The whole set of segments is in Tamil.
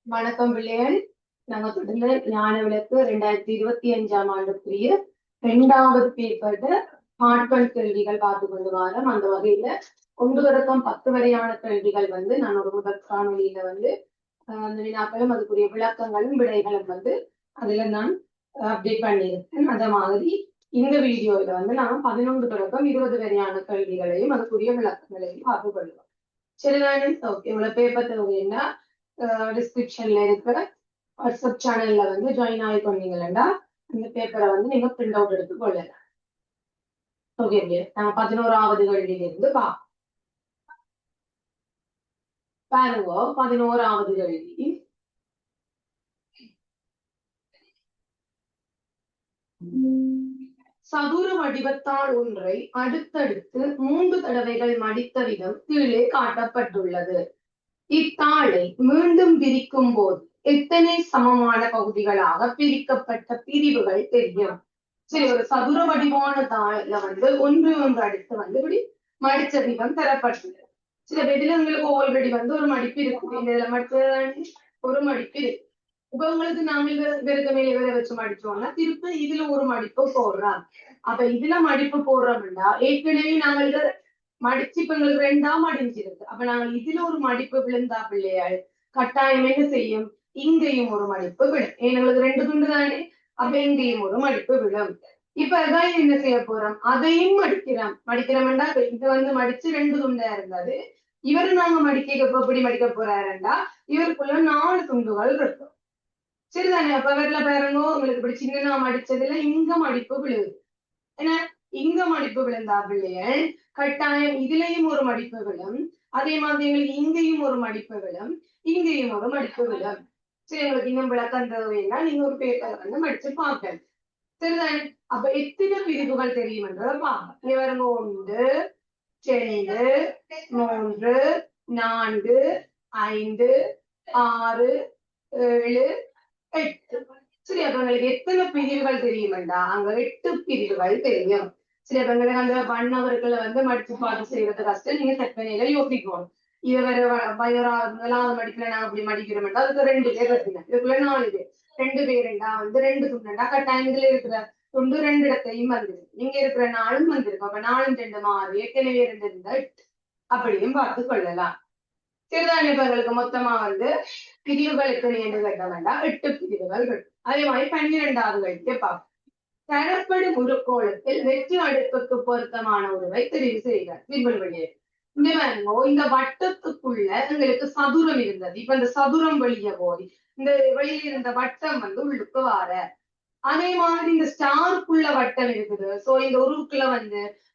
வணக்கம் பிள்ளைகள். நாங்க தொடர்ந்து ஞான விளக்கு 2025ஆம் ஆண்டுக்குரிய 2வது பேப்பர்ல பாட்பன் கேள்விகள் பார்த்து கொண்டு வரோம். அந்த வகையில 1 தொடக்கம் 10 வரையான கேள்விகள் நான் ஒரு முதல் காணொலியில அந்த வினாக்களும் அதுக்குரிய விளக்கங்களும் விடைகளும் அதுல நான் அப்டேட் பண்ணியிருக்கேன். அந்த மாதிரி இந்த வீடியோல நான் 11 தொடக்கம் 20 வரையான கேள்விகளையும் அதுக்குரிய விளக்கங்களையும் பார்த்து கொள்வோம். சரிதானே? ஓகே, உங்களை பேப்பர் தேவைன்னா டிஸ்கிரிப்ஷன்ல இருக்கிற வாட்ஸ்அப் சேனல்ல ஜாயின் ஆகி கொண்டீங்கன்னா அந்த பேப்பரை நீங்க பிரிண்ட் அவுட் எடுத்து கொள்ளலாம். ஓகே, நாங்க 11வது கேள்வியிலிருந்து பாருங்க. 11வது கேள்வி. சதுர வடிவத்தால் ஒன்றை அடுத்தடுத்து 3 தடவைகள் மடித்த விதம் கீழே காட்டப்பட்டுள்ளது. இத்தாளை மீண்டும் பிரிக்கும் போது எத்தனை சமமான பகுதிகளாக பிரிக்கப்பட்ட பிரிவுகள் தெரியும்? சரி, ஒரு சதுர வடிவான தாள்ல ஒன்று அடுத்து இப்படி மடிச்ச விதம் தரப்பட்டுள்ளது. சில வெடிலங்களுக்கு ஆல்ரெடி ஒரு மடிப்பு இருக்கு. இந்த இதுல மடிச்ச ஒரு மடிப்பு இருக்கு. இப்ப உங்களுக்கு நாங்கள் இவருக்கு மேல இவரை வச்சு மடிச்சோம்னா திருப்பி இதுல ஒரு மடிப்பு போடுறாங்க. அப்ப இதுல மடிப்பு போடுறோம்னா ஏற்கனவே நாங்கள் மடிச்சு இப்ப எங்களுக்கு 2ஆ மடிஞ்சிருக்கு. அப்ப நாங்கள் இதுல ஒரு மடிப்பு விழுந்தா பிள்ளையாள் கட்டாயம் என்ன செய்யும்? இங்கேயும் ஒரு மடிப்பு விழும். எங்களுக்கு 2 துண்டு தானே, அப்ப இங்கேயும் ஒரு மடிப்பு விழும். இப்ப அதான் என்ன செய்ய போறோம்? அதையும் மடிக்கிறோம்டா. இது மடிச்சு 2 துண்டா இருந்தது. இவரு நாங்க மடிக்க எப்படி மடிக்க போறாருண்டா இவருக்குள்ள 4 துண்டுகள் இருக்கும். சரிதானே? அப்ப வீட்டுல பாருங்க, உங்களுக்கு இப்படி சின்ன மடிச்சதுல இங்க மடிப்பு விழுது. ஏன்னா இங்க மடிப்பு விழுந்தா பிள்ளைகள் கட்டாயம் இதுலயும் ஒரு மடிப்பு விழும். அதே மாதிரி எங்களுக்கு இங்கேயும் ஒரு மடிப்பு விழும், இங்கேயும் ஒரு மடிப்பு விழும். சரி, உங்களுக்கு இன்னும் விளக்கம் தேவைன்னா நீங்க ஒரு பேப்பர் மடிச்சு பார்க்க. சரிதானே? அப்ப எத்தனை பிரிவுகள் தெரியும் என்றதை பார்க்க. இவருங்க 1 2 3 4 5 6 7 8. சரி, அப்ப உங்களுக்கு எத்தனை பிரிவுகள் தெரியுமெண்டா அங்க 8 பிரிவுகள் தெரியும். சரி, அப்ப எங்களுக்கு அந்த பண்ணவர்களை மடிச்சு பார்த்து செய்யறது கஷ்டம். நீங்க செப்பனையில யோசிக்கணும். இது வேற முதலாவது மடிப்புல நாங்க அப்படி மடிக்கிறோம்டா அதுக்கு 2 பேர் இருக்கீங்க. இதுக்குள்ள 4 பேர். 2 பேருண்டா 2 துண்டா கட்டாயம் இதுல இருக்கிற துண்டு 2 இடத்தையும் வந்துருக்கு. நீங்க இருக்கிற 4 வந்திருக்கும். அப்ப 4 2 6 ஏற்கனவே 2 இருந்தா 8 அப்படியும் பார்த்து கொள்ளலாம். சிறுதானியங்களுக்கு மொத்தமா பிரிவுகள் எத்தனை என்று கேட்க வேண்டாம், 8 பிரிவுகள். அதே மாதிரி 12வது கேள்வியை பார்ப்போம். தரப்படும் உருக்கோளத்தில் வெற்று அடுப்புக்கு பொருத்தமான உருவை தெரிவு செய்கிறார். இந்த வட்டத்துக்குள்ள எங்களுக்கு சதுரம் இருந்தது. இப்ப இந்த சதுரம் வெளியே போய் இந்த வெளியில் இருந்த வட்டம் உள்ளுக்கு வார. அதே மாதிரி இந்த ஸ்டாருக்குள்ள வட்டம் இருக்குது. சோ இந்த உருவுக்குள்ள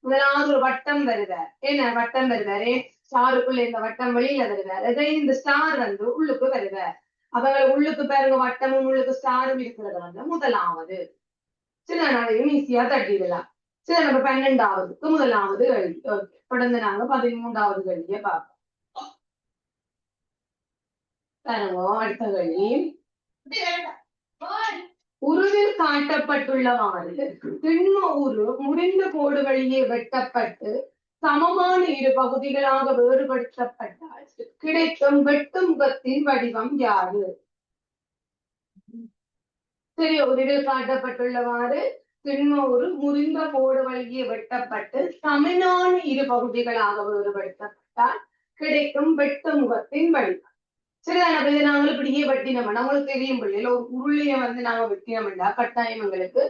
முதலாவது ஒரு வட்டம் வருவார். என்ன வட்டம் வருவாரு? ஸ்டாருக்குள்ள இந்த வட்டம் வெளியில வருவார். அதே இந்த ஸ்டார் உள்ளுக்கு வருவார். அவங்க உள்ளுக்கு பாருங்க, வட்டமும் உள்ளுக்கு ஸ்டாரும் இருக்கிறது முதலாவது. சரி, நான் அதையும் ஈஸியா தட்டிடலாம். சரி, நம்ம 12வதுக்கு முதலாவது கேள்வி. தொடர்ந்து நாங்க 13வது கேள்வியை பார்ப்போம். அடுத்த கேள்வி. உருவில் காட்டப்பட்டுள்ளவாறு திண்ம உரு முறிந்த கோடு வழியே வெட்டப்பட்டு சமமான 2 பகுதிகளாக வேறுபடுத்தப்பட்டால் கிடைக்கும் வெட்டு முகத்தின் வடிவம் யாது? சரி, உருவில் காட்டப்பட்டுள்ளவாறு திண்ம உரு முறிந்த கோடு வழியே வெட்டப்பட்டு சமனான 2 பகுதிகளாக வேறுபடுத்தப்பட்டால் கிடைக்கும் வெட்டு முகத்தின் வடிவம். சரிதான? இதை நாங்கள் இப்படியே வெட்டினோம்னா உங்களுக்கு தெரியும் பிள்ளைல ஒரு உருளைய நாங்க வெட்டினோம்னா கட்டாயம் எங்களுக்கு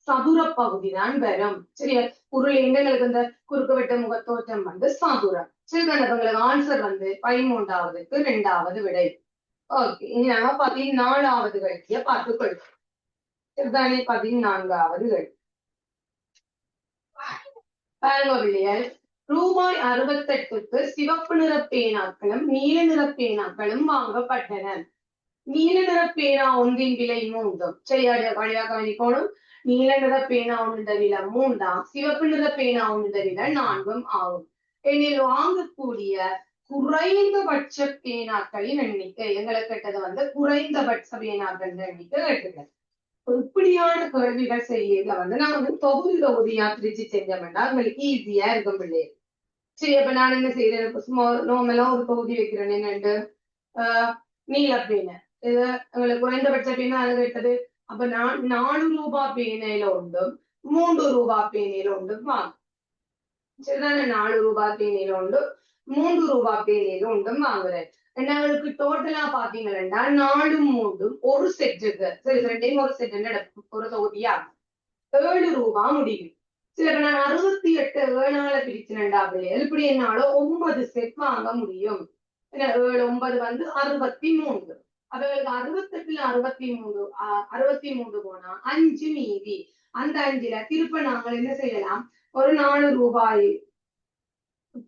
சதுர பகுதி தான் வரும். சரியா? உருளை எங்களுக்கு இந்த குறுக்கு வெட்ட முகத்தோற்றம் சதுரம். சரிதான? எங்களுக்கு ஆன்சர் 13வதுக்கு 2வது விடை. ஓகே, இனி நாங்க 14வது கேள்வியை பார்த்துக்கொள்வோம். சரிதானே? 14வது கேள்வி பாருங்க பிள்ளைகள். ரூபாய் 68க்கு சிவப்பு நிற பேனாக்களும் நீல நிற பேனாக்களும் வாங்கப்பட்டன. நீல நிற பேனா ஒன்றின் விலை 3. சரியா? வழியாக கவனிக்கணும். நீல நிற பேனா ஒன்றின் விலை 3, சிவப்பு நிற பேனா ஒன்றின் விலை 4 ஆகும். எனில் வாங்கக்கூடிய குறைந்தபட்ச பேனாக்களின் எண்ணிக்கை. எங்களுக்கு கேட்டது குறைந்தபட்ச பேனாக்கள் எண்ணிக்கை கேட்டுங்க. இப்படியான கேள்விகள் செய்ய நாங்க தொகுதியா பிரிச்சு செஞ்சோம்னா உங்களுக்கு ஈஸியா இருக்கும் பிள்ளை. சரி, அப்ப நான் என்ன செய்யறேன்? நோமெல்லாம் ஒரு தொகுதி வைக்கிறேன். என்னண்டு நீல பேனை. உங்களுக்கு குறைந்தபட்ச பேனா அது கேட்டது. அப்ப நான் 4 ரூபாய் பேனையில உண்டும் 3 ரூபாய் பேனையில உண்டும் வாங்க. சரிதானே? 4 ரூபாய் பேனையில உண்டு 3 ரூபாய் பேனையில உண்டும் வாங்குறேன். எங்களுக்கு டோட்டலா பாத்தீங்கன்னா 4 3 ஒரு செட்டுக்கு சரி ரெண்டையும் ஒரு செட் ஒரு தொகுதியா 7 ரூபாய் முடியும். சில நான் 68 ஏழால பிரிச்சுனண்டா பிள்ளைகள் இப்படி என்னால 9 செட் வாங்க முடியும். 7 9 வந்து 63. அவங்களுக்கு 68ல 63 போனா 5 மீதி. அந்த 5ல திருப்ப நாங்கள் என்ன செய்யலாம்? ஒரு 4 ரூபாய்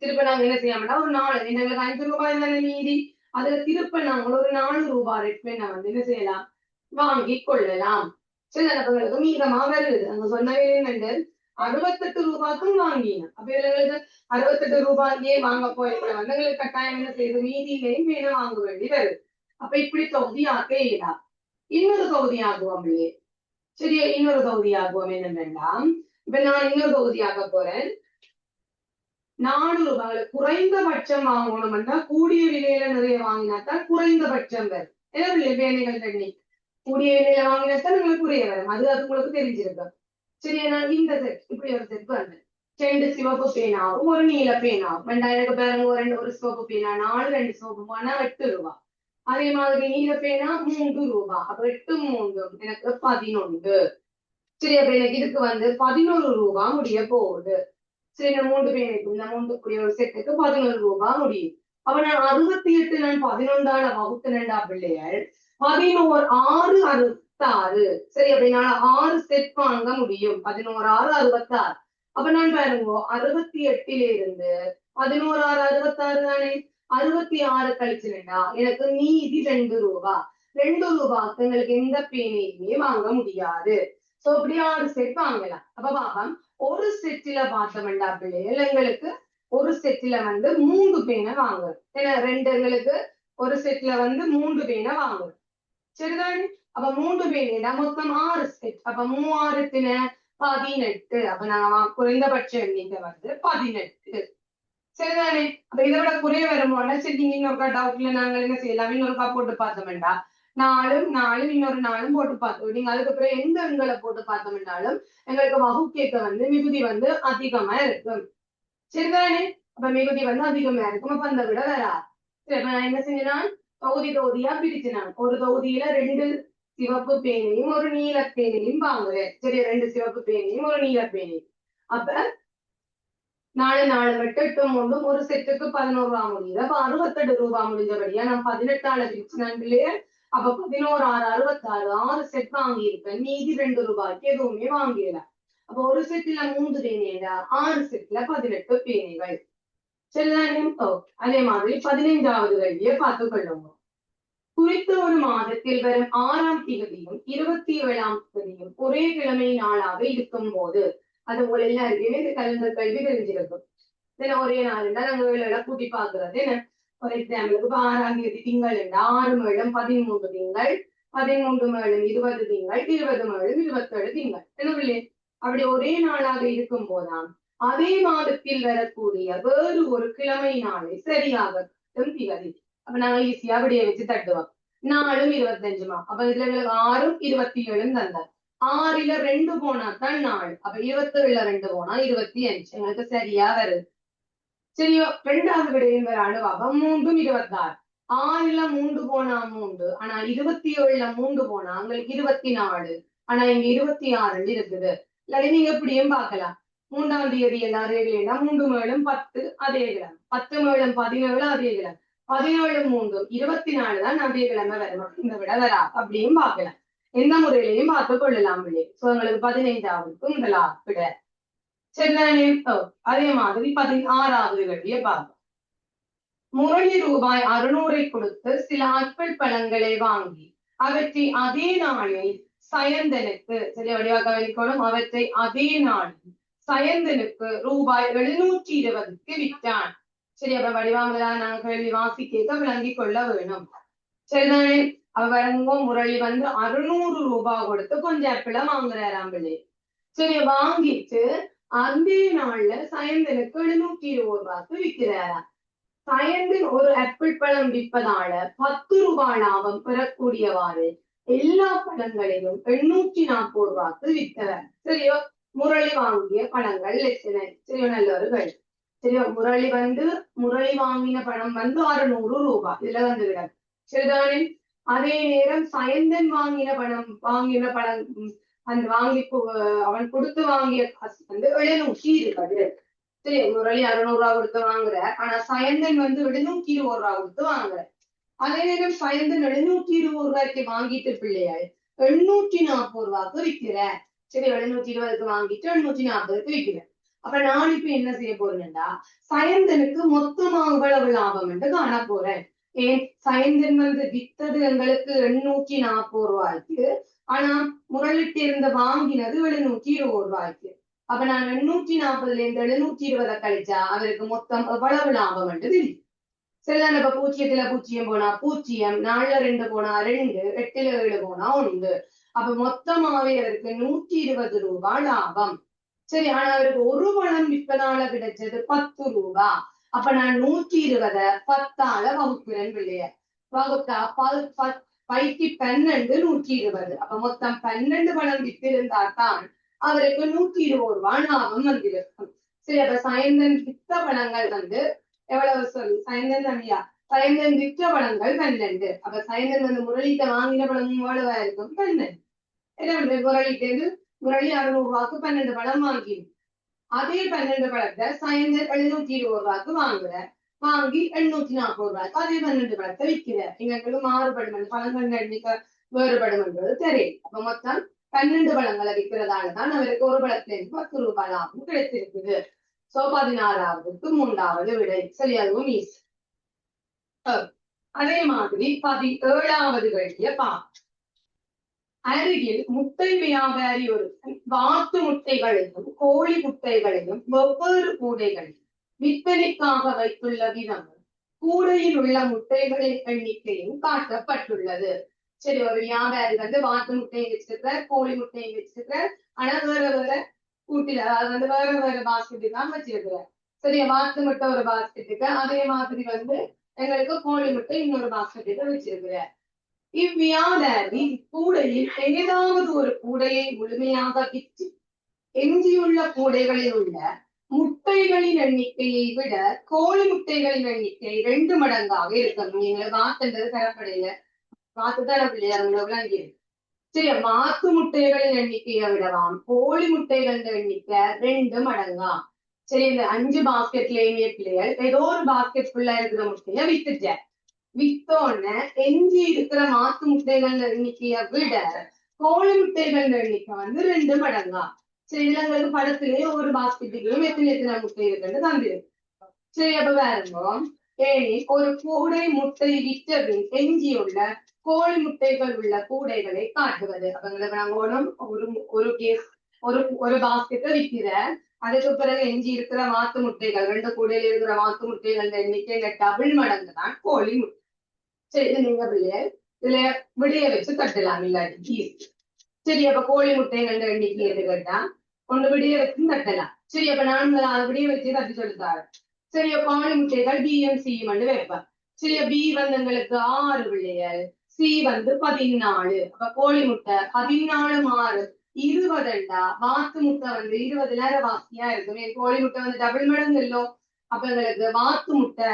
திருப்ப நாங்க என்ன செய்யாமட்டா ஒரு 4 எங்களுக்கு 5 ரூபாய் தானே மீதி. அதுல திருப்ப நாங்கள் ஒரு 4 ரூபாய் ரெட்மெண்ட் வந்து என்ன செய்யலாம்? வாங்கி கொள்ளலாம். சரி நமக்கு மீதமா வருது. அங்க சொன்னவே என்னண்டு 68 ரூபாய்க்கும் வாங்கின. அப்ப எங்களுக்கு 68 ரூபாய்க்கே வாங்க போயிருக்கிற வந்து எங்களுக்கு கட்டாயம் என்ன செய்யுது? மீதியிலையும் வேணும் வாங்க வேண்டி வருது. அப்ப இப்படி தொகுதி ஆக்க இன்னொரு தொகுதி ஆகுவோம் இல்லையே. சரியா? இன்னொரு தொகுதி ஆகுவோம் என்ன வேண்டாம். இப்ப நான் இன்னொரு தொகுதி ஆக்க போறேன். 4 ரூபாய் குறைந்தபட்சம் வாங்கணும்னா கூடிய விலையில நிறைய வாங்கினாத்தான் குறைந்தபட்சம் வரும். ஏன்னா வேலைகள் தண்ணி கூடிய விலையில வாங்கினாத்தான் உங்களுக்கு குறைய வரும். அது உங்களுக்கு தெரிஞ்சிருக்கும். சரியா? நான் இந்த செட் இப்படி ஒரு செட் பண்றேன். 2 சிவப்பு பேனாவும் ஒரு நீல பேனாவும் 2000 பேருங்க ஒரு சிவப்பு பேனா 4 2 சிவப்பு பேனா 8 ரூபாய். அதே மாதிரி நீல பேனா 3 ரூபாய். அப்ப 8 3 எனக்கு 11. சரி அப்ப எனக்கு இதுக்கு வந்து 11 ரூபாய் முடிய போகுது. சரி நான் 3 பேருக்கு இந்த 3 கூடிய ஒரு செட்டுக்கு 11 ரூபாய் முடியும். அப்ப நான் 68 நான் 11ஆல வகுத்துனண்டா பிள்ளைகள் 11 6 66. சரி அப்படின்னா 6 செட் வாங்க முடியும். 11 6 66. அப்ப நான் பாருங்க 68ல இருந்து 11 6 66 தானே 66 கழிச்சுனண்டா எனக்கு மீதி 2 ரூபாய். 2 ரூபாய்க்கு எங்களுக்கு எந்த பேனையுமே வாங்க முடியாது. சோ இப்படி 6 செட் வாங்கலாம். அப்ப பாப்போம் ஒரு செட்டில பார்த்தோம்டா பிள்ளைகள் எங்களுக்கு ஒரு செட்டில வந்து 3 பேனை வாங்குறோம். ஏன்னா 2 எங்களுக்கு ஒரு செட்ல வந்து 3 பேனை வாங்குறோம். சரிதானே? அப்ப 3 பேனைடா மொத்தம் 6 செட். அப்ப 3 18. அப்ப நாங்க குறைந்தபட்ச எண்ணிக்கை வந்து 18. சரிதானே? அப்ப இதை விட குறைய வரும்போது சரி இன்னொருக்கா டவுட்ல நாங்க என்ன செய்யலாம்? இன்னொருக்கா போட்டு பார்த்தோம்டா 4 4 இன்னொரு 4 போட்டு பார்த்தோம். நீங்க அதுக்கப்புறம் எந்த எண்களை போட்டு பார்த்தோம்னாலும் எங்களுக்கு வகுக்கேக்க வந்து மிகுதி வந்து அதிகமா இருக்கும். சரிதானே? அப்ப மிகுதி வந்து அதிகமா இருக்கும். அப்ப அந்த விட வரா. சரி அப்ப நான் என்ன செஞ்சேன்? தொகுதி தொகுதியா பிரிச்சுனான். ஒரு தொகுதியில 2 சிவப்பு பேனையும் ஒரு நீல பேனையும் வாங்குறேன். சரி 2 சிவப்பு பேனையும் ஒரு நீல பேனையும். அப்ப 4 4 8 3 ஒரு செட்டுக்கு 11 ரூபாய் முடியுது. அப்ப 68 ரூபாய் முடிஞ்சபடியா நான் 18ஆல பிரிச்சுனான் பிள்ளையே. அப்ப 11 6 66 6 செட் வாங்கியிருப்பேன். மீதி 2 ரூபாய்க்கு எதுவுமே வாங்கிடல. அப்ப ஒரு செட்ல 3 பேனைடா 6 செட்ல 18 பேனைகள். சரிதானே? அதே மாதிரி 15வது கேள்வியை பார்த்துக் கொள்ளுங்க. குறித்த ஒரு மாதத்தில் வரும் 6ஆம் தேதியும் 27ஆம் தேதியும் ஒரே கிழமை நாளாக இருக்கும் போது அது உங்களை எல்லாருக்குமே இந்த கலந்தர் கல்வி தெரிஞ்சிருக்கும். ஒரே நாள் இருந்தா நாங்க வேலை கூட்டி பாக்குறது என்ன ஒரு எக்ஸாம்பிளுக்கு 6ஆம் தேதி திங்கள் என்றா 6 மேலும் 13 திங்கள் 13 மேலும் 20 திங்கள் 20 மேலும் 27 திங்கள் என்ன அப்படி ஒரே நாளாக இருக்கும் போதாம் அதே மாதத்தில் வரக்கூடிய வேறு ஒரு கிழமை நாளை சரியாக திகதி. அப்ப நாங்க ஈஸியா அப்படியே வச்சு தட்டுவோம். 4 25 அப்ப இதுல 6 27 தந்தார். 6ல 2 போனாத்தான் 4. அப்ப 27ல 2 போனா 25 எங்களுக்கு சரியா வருது. சரியோ? 2வது விடையின் வேற அணுவாகம் 3 26. 6ல 3 போனா 3. ஆனா 27ல 3 போனா உங்களுக்கு 24. ஆனா இங்க 26 இருக்குது. இல்லாட்டி நீங்க எப்படியும் பார்க்கலாம். 3ஆம் தேதி எல்லாரும் ஏறினா 3 மேலும் 10 அதே கிழமை 10 மேலும் 17 அதே கிழமை 17 3 24 தான் அதே கிழமை வரும். இந்த விட வரா அப்படியும் பார்க்கலாம். எந்த முறையிலையும் பார்த்துக் கொள்ளலாம். சோ உங்களுக்கு 15ஆவதுக்கு முதலாவது விட. சரிதானே? அதே மாதிரி 16வது கேள்வியை பார்ப்போம். முரளி ரூபாய் 600 கொடுத்து சில ஆப்பிள் பழங்களை வாங்கி அவற்றை அதே நாளில் சயந்தனுக்கு சரி வடிவாக வைக்கணும். அவற்றை அதே நாளில் சயந்தனுக்கு ரூபாய் 720க்கு விற்றான். சரி அப்ப வடிவாங்களா நாங்க கேள்வி வாசிக்க விளங்கி கொள்ள வேணும். சரிதானே? அவங்க முரளி வந்து 600 ரூபாய் கொடுத்து கொஞ்சம் ஆப்பிள வாங்குறாராம் பிள்ளை. சரி வாங்கிட்டு அதே நாள்ல சயந்தனுக்கு 720 ரூபாய்க்கு விற்கிறாரா. சயந்தின் ஒரு ஆப்பிள் பழம் விற்பதால 10 ரூபாய் லாபம் பெறக்கூடியவாறு எல்லா பழங்களையும் 840 ரூபாய்க்கு விற்றவர். சரியோ? முரளி வாங்கிய பழங்கள் எத்தனை? சரியோ? நல்லவர்கள். சரியோ? முரளி வாங்கின பணம் 600 ரூபாய். இதுல வந்து விட சரிதானே? அதே நேரம் சயந்தன் வாங்கின பணம் அந்த அவன் கொடுத்து வாங்கிய காசு 720. சரி, முரளி 600 ரூபாய் கொடுத்து வாங்குற. ஆனா சயந்தன் 720 ரூபாய் கொடுத்து வாங்குற. அதே நேரம் சயந்தன் 720 ரூபாய்க்கு வாங்கிட்டு பிள்ளையாள் 840 ரூபாய்க்கு விற்கிற. சரி, 720க்கு வாங்கிட்டு 840க்கு விற்கிற. அப்ப நான் இப்ப என்ன செய்ய போறேன்டா, சயந்தனுக்கு மொத்தமா எவ்வளவு லாபம் என்று காண போறேன். ஏன் சயந்தன் வித்தது எங்களுக்கு 840 ரூபாய்க்கு, ஆனா முரளிட்டு இருந்த வாங்கினது 720 ரூபாய்க்கு. அப்ப நான் 840ல இருந்து 720 கழிச்சா அவருக்கு மொத்தம் எவ்வளவு லாபம் என்று தெரியும். சரிதான். இப்ப 0ல 0 போனா 0, 4ல 2 போனா 2, 8ல 7 போனா 1. அப்ப மொத்தமாவே அவருக்கு 120 ரூபாய் லாபம். சரி, ஆனா அவருக்கு ஒரு பழம் விற்பதால கிடைச்சது 10 ரூபாய். அப்ப நான் 120 10ஆல வகுக்கிறேன் பிள்ளைய. வகுத்தா 5க்கு 12 120. அப்ப மொத்தம் 12 பழம் வித்திருந்தா தான் அவருக்கு 120 ரூபாய் லாபம் வந்திருக்கும். சரி, அப்ப சயந்தன் வித்த பழங்கள் எவ்வளவு சொல்லு? சயந்தன் விற்ற பழங்கள் 12. அப்ப சயந்தன் முரளிட்ட வாங்கின பழம் எவ்வளவா இருக்கும்? 12. முரளி 600 ரூபாய்க்கு 12 பழம் வாங்கி, அதே 12 பழத்தை சயந்தன் 720 ரூபாய்க்கு வாங்கி 840 ரூபாய்க்கு அதே 12 பழத்தை விற்கிற. எங்களுக்கு மாறுபடும் பழங்கள் எண்ணிக்கை வேறுபடும் என்பது தெரியும். அப்ப மொத்தம் 12 பழங்களை விற்கிறதாலதான் அவருக்கு ஒரு பழத்திலிருந்து 10 ரூபாய் லாபம் கிடைத்திருக்குது. 16வது 3வது விடை. சரி, அதுவும் ஈஸி. அதே மாதிரி 17வது கேள்விய அருகில் முட்டை வியாபாரி ஒரு வாத்து முட்டைகளையும் கோழி முட்டைகளையும் வெவ்வேறு கூடைகளில் விற்பனைக்காக வைத்துள்ள விதமும் கூடையில் உள்ள முட்டைகளின் எண்ணிக்கையும் காட்டப்பட்டுள்ளது. சரி, ஒரு வியாபாரி வாத்து முட்டையை வச்சிருக்கிற, கோழி முட்டையை வச்சிருக்கிற, ஆனா வேற வேற கூட்டில, அதாவது வேற வேற பாஸ்கெட்டு தான் வச்சிருக்கிற. சரியா? வாத்து முட்டை ஒரு பாஸ்கெட்டுக்கு, அதே மாதிரி எங்களுக்கு கோழி முட்டை இன்னொரு பாஸ்கெட்டுக்கு வச்சிருக்கிற. இவ்வியாபாரி கூடையில் ஏதாவது ஒரு கூடையை முழுமையாக விற்று எஞ்சியுள்ள கூடைகளில் உள்ள முட்டைகளின் எண்ணிக்கையை விட கோழி முட்டைகளின் எண்ணிக்கை 2 மடங்காக இருக்கணும். நீங்க வாத்துன்றது தரப்படையில வாத்துதான் விளங்கி. சரி, வாத்து முட்டைகளின் எண்ணிக்கையை விடவாம் கோழி முட்டைகளின் எண்ணிக்கை 2 மடங்கா. சரி, இந்த 5 பாஸ்கெட்லயுமே பிள்ளைகள் ஏதோ ஒரு பாஸ்கெட் ஃபுல்லா இருக்கிற முட்டைய வித்துட்டேன். வித்தோன்ன எஞ்சி இருக்கிற மாத்து முட்டைகள் எண்ணிக்கையை விட கோழி முட்டைகள் எண்ணிக்கை 2 மடங்கா. சரி, இதுல எங்களுக்கு படத்திலேயே ஒரு பாஸ்கெட்டுக்கும் எத்தனை முட்டை இருக்குன்னு தந்திருக்கு. சரி, அப்ப வேறங்கோ ஏனி ஒரு கூடை முட்டை விற்றபின் எஞ்சியுள்ள கோழி முட்டைகள் உள்ள கூடைகளை காட்டுவது. அப்ப நாங்க ஒரு பாஸ்கெட்டை விற்கிற, அதுக்கு பிறகு எஞ்சி இருக்கிற மாத்து முட்டைகள் 2 கூடையில இருக்கிற மாத்து முட்டைகள் எண்ணிக்கை டபுள் மடங்கு தான் கோழி முட்டை. சரி, இது நீங்க இதுல விடைய வச்சு கட்டலாம் இல்லாட்டி. சரி, அப்ப கோழி முட்டைகள் எண்ணிக்கை எது கேட்டா ஒன்று விடைய வச்சு கட்டலாம். சரி, அப்ப நான் விடைய வச்சு கட்டி சொல்லித்தாரு. சரியா? கோழி முட்டைகள் பியும் சியும் வைப்பேன். சரியா? பி எங்களுக்கு 6 பிள்ளைகள், சி 14. அப்ப கோழி முட்டை 14 6 20. வாத்து முட்டை 20 நேரம் வாசியா இருக்கும். கோழி முட்டை டபுள் மடங்கு இல்லோ. அப்ப எங்களுக்கு வாத்து முட்டை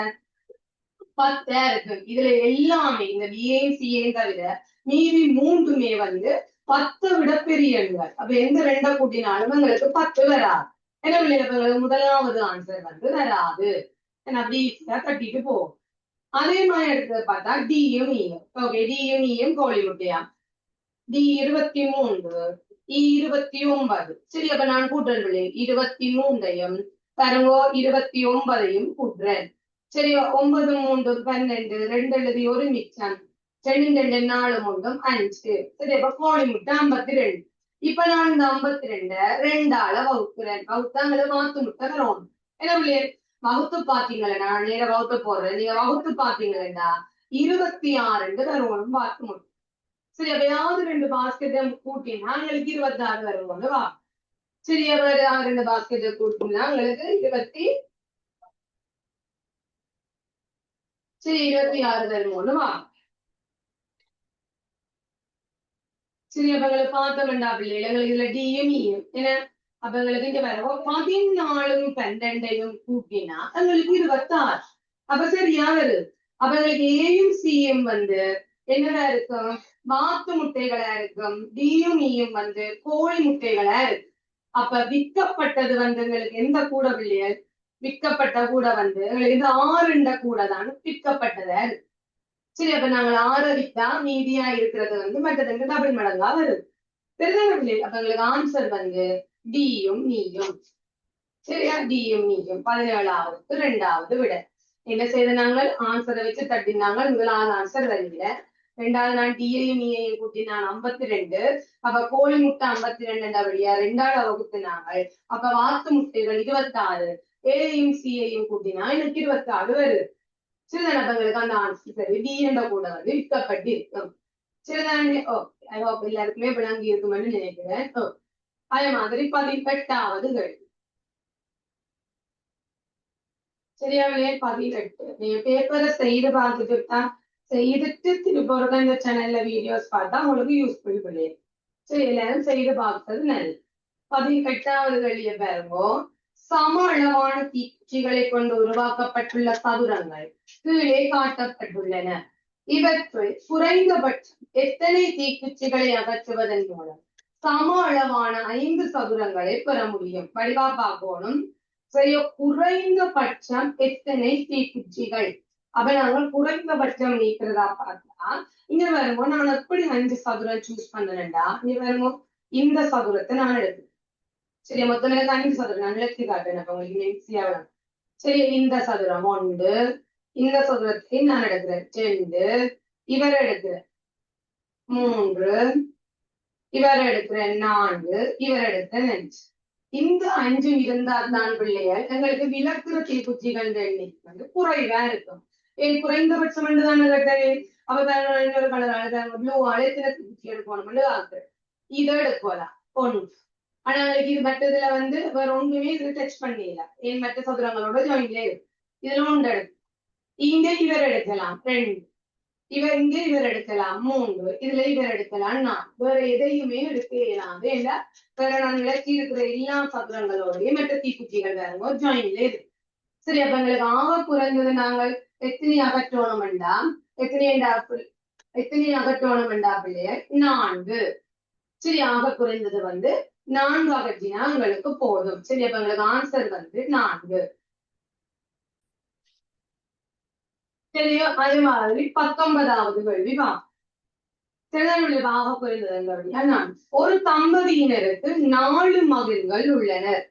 10 இருக்கு. இதுல எல்லாமே இந்த பிஏ சிஏ தவிர மீதி 3மே 10 விட பெரிய எண்கள். அப்ப எந்த 2 கூட்டினாலும் எங்களுக்கு 10 வராது. என்ன பிள்ளைங்க, முதலாவது ஆன்சர் வராது. அப்படி கட்டிட்டு போகும். அதே மாதிரி எடுத்து பார்த்தா டியும் ஈயும். ஓகே, டியும் ஈயும் கோழி முட்டையா. டி 23, இ 29. சரி, அப்ப நான் கூட்டுறேன் பிள்ளை 23ஐயும் பாருங்க 29ஐயும் கூட்டுறேன். சரி, 9 3 12, 2 எழுதி ஒரு மிச்சம் 2 2 4 3 5. சரி, அப்ப கோழி முட்டை 52. இப்ப நான் இந்த 52 2ஆல வகுக்கிறேன். வகுத்தாங்கள மாத்து முட்டை வரும். என்ன பிள்ளைய வகுத்து பாத்தீங்களா? நேர வகுத்து போடுறேன். நீங்க வகுத்து பாத்தீங்களா 26 வருவோம் மாத்து முட்டை. சரி, அப்ப ஏதாவது 2 பாஸ்கெட்டை கூட்டினா எங்களுக்கு 26 வருவோம். வா, சரி, அப்ப 2 பாஸ்கெட்டை கூட்டினா எங்களுக்கு சரி 26 வருமோன்னு வா. சரி அப்ப எங்களை பார்க்க வேண்டாம் பிள்ளைகள் எங்களுக்கு இதுல டியும் ஈயும் ஏன்னா அப்ப எங்களுக்கு இங்க வர 14 12 கூட்டினா எங்களுக்கு 26. அப்ப சரியா வருது. அப்ப எங்களுக்கு ஏயும் சியும் வந்து என்னடா இருக்கும், வாத்து முட்டைகளா இருக்கும். டியும் ஈயும் வந்து கோழி முட்டைகளா இருக்கு. அப்ப விற்கப்பட்டது வந்து எங்களுக்கு எந்த கூட பிள்ளைகள், விற்கப்பட்ட கூட வந்து எங்களுக்கு இது 6 கூட தான் விற்கப்பட்டதா இருக்கு. சரி அப்ப நாங்கள் 6 வித்தா மீதியா இருக்கிறது வந்து மற்றதுக்கு டபுள் மடங்கா வருது. சரிதான பிள்ளைகள்? அப்ப எங்களுக்கு ஆன்சர் வந்து டியும் நீயும். சரியா? டியும் நீயும் 17வது 2வது விட என்ன செய்த நாங்கள் ஆன்சரை வச்சு தட்டினாங்க. முதலாவது ஆன்சர் வரல. 2வது நான் டியையும் ஈயையும் கூட்டி நான் 52. அப்ப கோழி முட்டை 52 வழியா 2ஆல் வகுத்துனாங்க. அப்ப வாத்து முட்டைகள் 26. ஏயையும் சியையும் கூட்டினா எனக்கு 26 வருது. சரிதானே? அப்ப எங்களுக்கு அந்த ஆன்சர் சரி டி என்ற கூட வந்து விற்கப்பட்டு இருக்கும். சரிதானே? ஓ ஐ ஹோப் எல்லாருக்குமே விளங்கி இருக்கும்னு நினைக்கிறேன். ஓ அதே மாதிரி 18வது கேள்வி. சரியாவிலே 18. நீங்க பேப்பரை செய்து பார்த்துட்டு செய்துட்டு திரும்ப இந்த சேனல்ல வீடியோஸ் பார்த்தா உங்களுக்கு யூஸ்ஃபுல் பண்ணி. சரி எல்லாரும் செய்து பார்த்தது நல்லது. 18வது கேள்வியை பாருங்க. சம அளவான தீக்குச்சிகளை கொண்டு உருவாக்கப்பட்டுள்ள சதுரங்கள் கீழே காட்டப்பட்டுள்ளன. இவற்றுள் குறைந்தபட்சம் எத்தனை தீக்குச்சிகளை அகற்றுவதன் மூலம் சம அளவான 5 சதுரங்களை பெற முடியும்? வடிவா பார்க்கணும். சரியோ, குறைந்தபட்சம் எத்தனை தீக்குச்சிகள்? அப்ப நாங்கள் குறைந்தபட்சம் நீக்கிறதா பார்த்தா இங்க வரும்போது நான் எப்படி 5 சதுரம் சூஸ் பண்ணேன்டா, இங்க வரும்போது இந்த சதுரத்தை நான் எடுக்கிறேன். சரி மொத்தம் எனக்கு 5 சதுரம் நான் எழுதி காட்டுறேன். அப்ப உங்களுக்கு ஈஸியா சரி இந்த சதுரம் 1, இந்த சதுரத்தை நான் எடுக்கிறேன் 2, இவரை எடுக்கிறேன் 3, இவரை எடுக்கிறேன் 4, இவரை எடுக்கிறேன் 5. இந்த 5 இருந்தால் தான் பிள்ளைகள் எங்களுக்கு விளக்குற தீக்குச்சிகள் எண்ணிக்கை வந்து குறைவா இருக்கும். ஏன் குறைந்தபட்சம் தானே கேட்டது. அப்ப இன்னொரு கலர் ப்ளூ அழைத்துல தீக்குச்சி எடுக்கணும் ஆகுது. இதை எடுக்கலாம் 1. ஆனா இது மற்றதுல வந்து வேற ஒன்றுமே இது டச் பண்ணல. ஏன் மற்ற சதுரங்களோட ஜாயின்ல இருக்கு. இதுல 1 எடுக்கும். இங்க இவர் எடுக்கலாம் 2, இவர் இங்க இவர் எடுக்கலாம் 3, இதுல இவர் எடுக்கலாம் 4. வேற எதையுமே எடுக்க இயலாது. இல்ல வேற நான் விளக்கி இருக்கிற எல்லா சதுரங்களோடய மற்ற தீக்குச்சிகள் வேற ஜாயின்ல இருக்கு. சரி அப்ப எங்களுக்கு ஆக குறைந்தது நாங்கள் எத்தனை அகற்றோணம் வேண்டா, எத்தனை அகற்றோணம் வேண்டா பிள்ளையர் 4. சரி ஆக குறைந்தது வந்து 4 அகற்றினா எங்களுக்கு போதும். சரி அப்ப எங்களுக்கு ஆன்சர் வந்து 4. சரியோ அதே மாதிரி 19வது கேள்வி திருநெல்வேலியாக குறைந்தது. ஒரு தம்பதியினருக்கு 4 மகன்கள் உள்ளனர்.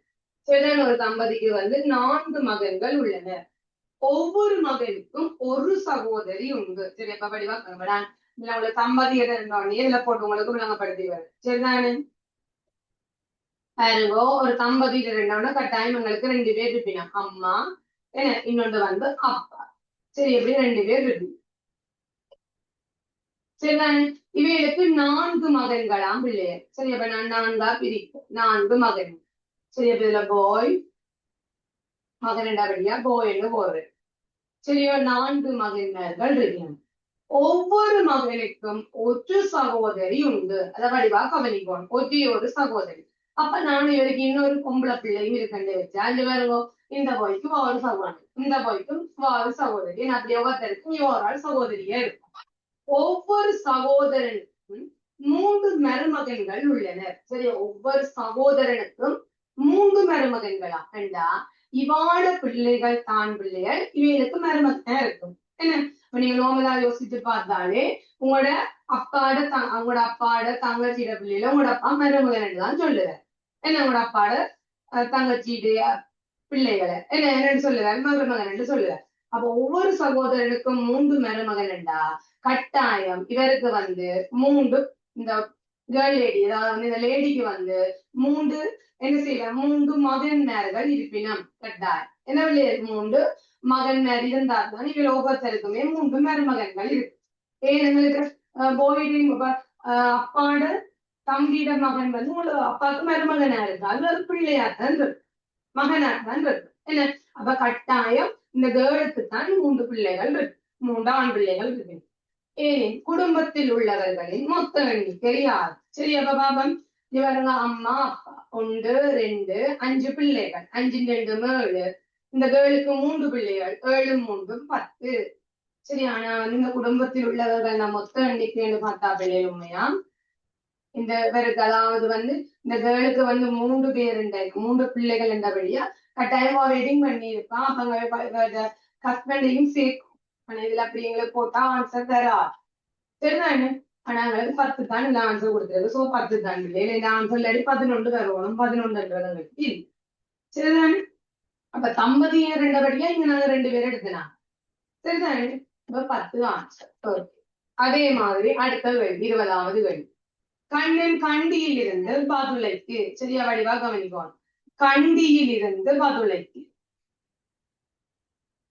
சிறன் ஒரு தம்பதிக்கு வந்து 4 மகன்கள் உள்ளனர். ஒவ்வொரு மகனுக்கும் ஒரு சகோதரி உண்டு. சரி எப்ப படிவா இதுல தம்பதி இருந்தோடனே இதுல போட்டு உங்களுக்கு விளங்கப்படுத்தி வரும். சரிதானே? பாருங்கோ ஒரு தம்பதி இருந்தோம்னா கட்டாயம் எங்களுக்கு 2 பேர் இருப்பினா அம்மா என்ன இன்னொன்று வந்து அப்பா. சரி எப்படி 2 பேர் இருக்கு. சரிதானே? இவைகளுக்கு 4 மகன்களாம் பிள்ளையர். சரி அப்ப நான் 4ஆ பிரிப்போம். 4 மகன். சரி அப்ப இதுல பாய் மகன் படியா போய்னு போடுறேன். சரியோ 4 மகன்கள் இருக்கணும். ஒவ்வொரு மகனுக்கும் ஒரு சகோதரி உண்டு. அதை வடிவா கவனிக்கணும். ஒரே ஒரு சகோதரி. அப்ப நான் இவருக்கு இன்னொரு பொம்பளை பிள்ளையும் இருக்கண்டு வச்சா அஞ்சு பேருங்க. இந்த பாய்க்கு ஒரு சகோதரி, இந்த பாய்க்கும் ஒரு சகோதரி. அப்படி ஒவ்வொருத்தருக்கும் ஒரு சகோதரியா இருக்கும். ஒவ்வொரு சகோதரனுக்கும் 3 மருமகன்கள் உள்ளனர். சரி ஒவ்வொரு சகோதரனுக்கும் 3 மருமகன்களா கண்டா இவாட பிள்ளைகள் தான் பிள்ளைகள் இவைகளுக்கு மருமகனா இருக்கும். என்ன நீங்க நோமலா யோசிச்சு பார்த்தாலே உங்களோட அப்பாட தங்கச்சியோட பிள்ளைல உங்களோட அப்பா மருமகன் தான் சொல்லுவார். என்ன உங்களோட அப்பாட தங்கச்சியுடைய பிள்ளைகளை என்னன்னு சொல்லுவார், மருமகன் என்று சொல்லுவார். அப்ப ஒவ்வொரு சகோதரனுக்கும் 3 மருமகன் என்றா கட்டாயம் இவருக்கு வந்து 3 இந்த கேர்ள் லேடி அதாவது வந்து இந்த லேடிக்கு வந்து 3 என்ன செய்யற 3 மகன்மார்கள் இருப்பினம் கட்டாயம். என்ன பிள்ளைகள் 3 மகன்மார் இருந்தால் தான் இவள் ஒவ்வொருத்தருக்குமே 3 மருமகன்கள் இருக்கு. ஏன் எங்களுக்கு போயிடும் அப்பாட தம்பியிட மகன் வந்து உங்களுக்கு அப்பாவுக்கு மருமகனா இருக்கு. அது ஒரு பிள்ளையாத்தான் இருக்கு, மகனாத்தான் இருக்கு. என்ன அப்ப கட்டாயம் இந்த கேர்ளுக்கு தான் 3 பிள்ளைகள் இருக்கு. 3 ஆண் பிள்ளைகள் இருக்கு. ஏன் குடும்பத்தில் உள்ளவர்களின் மொத்த எண்ணிக்கை யார்? சரி, அப்ப பாபம் இவருங்க அம்மா அப்பா 1 2 5 பிள்ளைகள், 5 2 7. இந்த கேர்ளுக்கு 3 பிள்ளைகள், 7 3 10. சரியான இந்த குடும்பத்தில் உள்ளவர்கள் நம்ம மொத்த எண்ணிக்கைன்னு பார்த்தா பிள்ளைகள் உண்மையா இந்த பேருக்கு, அதாவது இந்த கேர்ளுக்கு 3 பேர் 3 பிள்ளைகள் என்றபடியா கட்டாயமா வெட்டிங் பண்ணி இருப்பான். அவங்க ஹஸ்பண்டையும் சேர்க்கும். ஆனா இதுல அப்படி எங்களுக்கு போட்டா ஆன்சர் தரா சரிதானே. ஆனா எங்களுக்கு 10 தான் இந்த ஆன்சர் கொடுத்துருக்கு. சோ 10 தான் இல்லை இந்த ஆன்சர்ல 11 தருவோம். 11 இல்லை சரிதானே. அப்ப தம்பதிய ரெண்டபடியா இங்க நாங்க 2 பேர் எடுத்தலாம் சரிதானே. இப்ப 10 ஆன்சர். அதே மாதிரி அடுத்த கேள்வி 20வது கேள்வி. கண்ணன் கண்டியில் இருந்து பதுளைக்கு, சரியா வடிவா கவனிக்கணும். கண்டியில் இருந்து பதுளைக்கு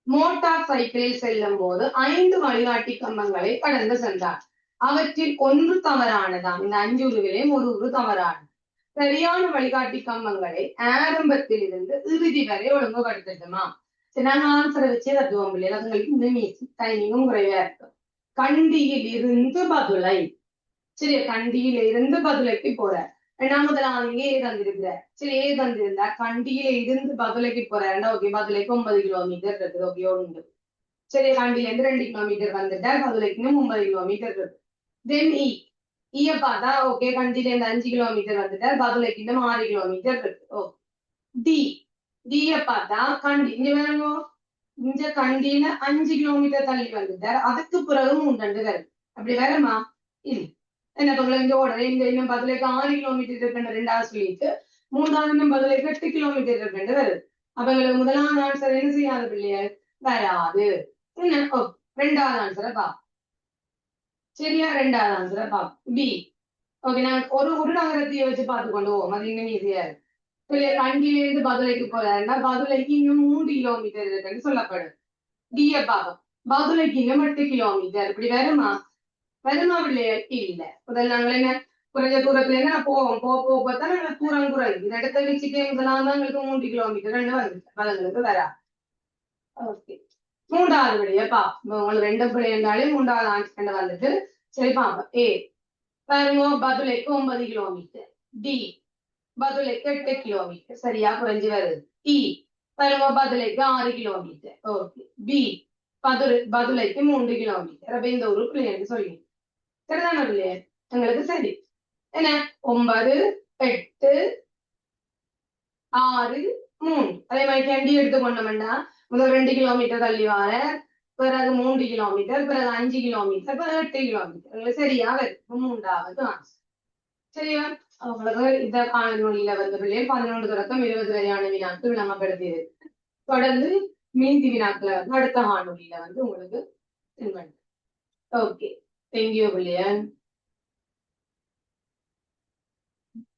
மோட்டார் சைக்கிளில் செல்லும் போது 5 வழிகாட்டி கம்பங்களை கடந்து சென்றார். அவற்றில் 1 தவறானதாம். இந்த 5 உருவிலையும் ஒரு தவறானது. சரியான வழிகாட்டி கம்பங்களை ஆரம்பத்தில் இருந்து இறுதி வரை ஒழுங்குபடுத்தட்டுமா? சரி, நாங்க ஆன்சரை வச்சே தத்துவோம் இல்லையா, அதுங்களுக்கு இந்த டைமிங்கும் குறைவா இருக்கும். கண்டியில் இருந்து பதுளை, சரி, கண்டியில இருந்து பதுளைக்கு போற. முதலாவது ஏ தந்திருக்கிற, சரி, ஏ தந்திருந்தா கண்டியில இருந்து பதுளைக்கு போறேன்டா. ஓகே, பதுளைக்கு 9 கிலோமீட்டர் இருக்குது. ஓகே, உண்டு. சரி, கண்டியில இருந்து 2 கிலோமீட்டர் வந்துட்டா பதுளைக்கு 9 கிலோமீட்டர் இருக்கு. தென் ஈய பார்த்தா ஓகே, கண்டியில இருந்து 5 கிலோமீட்டர் வந்துட்டா பதுளைக்கு 6 கிலோமீட்டர் இருக்கு. ஓ டி டிய பார்த்தா கண்டி இங்க வேணுங்க. இங்க கண்டியில 5 கிலோமீட்டர் தள்ளி வந்துட்டார். அதுக்கு பிறகு 3 வருது. அப்படி வேறமா இல்ல என்ன பக்கம் இங்க ஓடுற இந்த இன்னும் பதுளைக்கு 6 கிலோமீட்டர் இருக்குன்னு 2வது சொல்லிட்டு 3வது இன்னும் பதுளைக்கு 8 கிலோமீட்டர் இருக்குன்னு வருது. அப்ப எங்களுக்கு முதலாவது ஆன்சர் என்ன செய்யாது பிள்ளைய வராது. என்ன 2வது ஆன்சரை பா. சரியா, 2வது ஆன்சரை பா பி. ஓகே, நான் ஒரு நகரத்தையே வச்சு பார்த்து கொண்டு போவோம். அது இன்னும் ஈஸியா இருக்கு. சரியா, கண்டியிலிருந்து பதுளைக்கு போறாருன்னா பதுளைக்கு இன்னும் 3 கிலோமீட்டர் இருக்குன்னு சொல்லப்படும். டிய பாகம் பதுளைக்கு இன்னும் 8 கிலோமீட்டர். இப்படி வருமா பிள்ளைய இல்ல. முதல்ல நாங்க என்ன குறைஞ்ச தூரத்துல என்ன போவோம், போத்தான் நாங்க தூரம் குறையும். இந்த இடத்த வச்சுட்டே முதலாம் தான் எங்களுக்கு 3 கிலோமீட்டர் வந்துச்சு. பதங்களுக்கு வரா. ஓகே, 3வது விடைய உங்களுக்கு 2 பிள்ளை இருந்தாலே 3வது ஆன்சர் வந்துட்டு சரி பாப்பா. ஏ பாருங்க, பதுளைக்கு 9 கிலோமீட்டர். டி பதுளைக்கு 8 கிலோமீட்டர். சரியா, குறைஞ்சு வருது. இ பாருங்க, பதுளைக்கு 6 கிலோமீட்டர். ஓகே, பி பதுளைக்கு 3 கிலோமீட்டர். அப்ப இந்த ஒரு பிள்ளைன்னு சொல்லி சரிதானே இல்லையே எங்களுக்கு. சரி, என்ன 9 8 6 3. அதே மாதிரி கண்டி எடுத்துக்கொண்டோம்னா முதல் 2 கிலோமீட்டர் தள்ளி வார, பிறகு 3 கிலோமீட்டர், பிறகு 5 கிலோமீட்டர், பிறகு 8 கிலோமீட்டர். எங்களுக்கு சரியா வருது 3வது ஆன்சர். சரியா, உங்களுக்கு இந்த காணொலியில பிள்ளைகள் 11 தொடக்கம் 20 வரையான வினாக்கள் விளம்பரப்படுத்தியது. தொடர்ந்து மீதி வினாக்களை அடுத்த காணொலியில உங்களுக்கு ஓகே, தேங்க்யூ பிள்ளைய.